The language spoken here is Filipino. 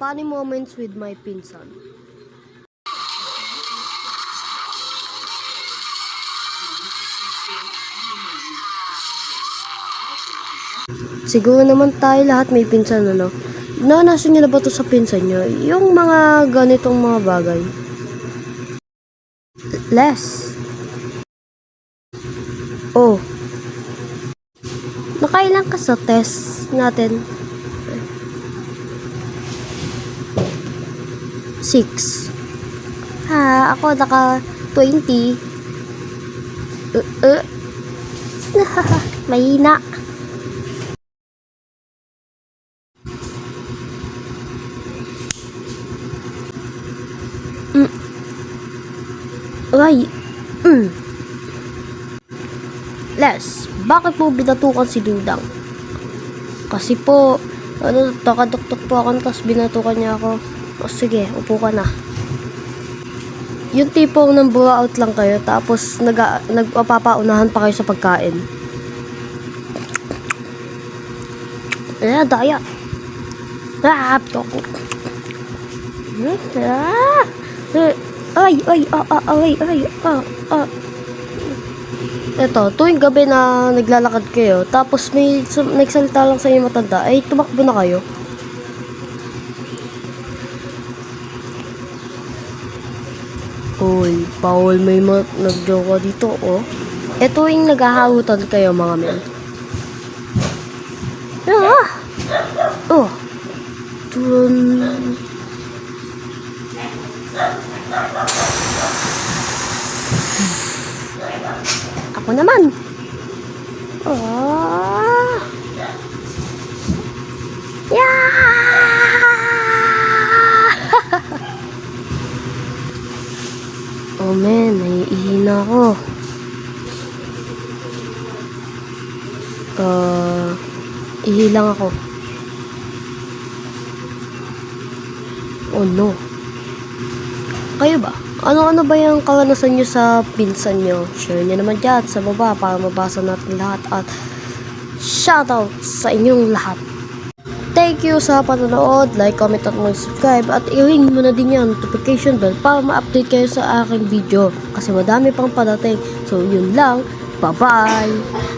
funny moments with my pinsan. Siguro naman tayo lahat may pinsan, ano? Naranasan niyo na ba ito sa pinsan niyo? Yung mga ganitong mga bagay. Les. Oh. Nakailan ka sa test natin? 6. Ako naka 20. Mahina. Ay. Les, bakit po binatukan si Dudang? Kasi po, nakaduktok po ako, tapos binatukan niya ako. O sige, upo ka na. Yung tipong nang out lang kayo, tapos nagpapaunahan pa kayo sa pagkain. Daya. Ito, tuwing gabi na naglalakad kayo, tapos may nagsalita lang sa inyo matanda, ay tumakbo na kayo. Uy, bawal may nag-joke dito, oh. Tuwing naghahahutan kayo, mga men. Oh. Ako naman. Oh man, naiihina ako. Ihilang ako. Oh no. Kayo ba? Ano ba yung karanasan nyo sa pinsan nyo? Share nyo naman dyan sa baba para mabasa natin lahat. At shoutout sa inyong lahat. Thank you sa panonood. Like, comment at mag-subscribe. At i-ring mo na din yung notification bell para ma-update kayo sa aking video. Kasi madami pang padating. So, yun lang. Bye-bye!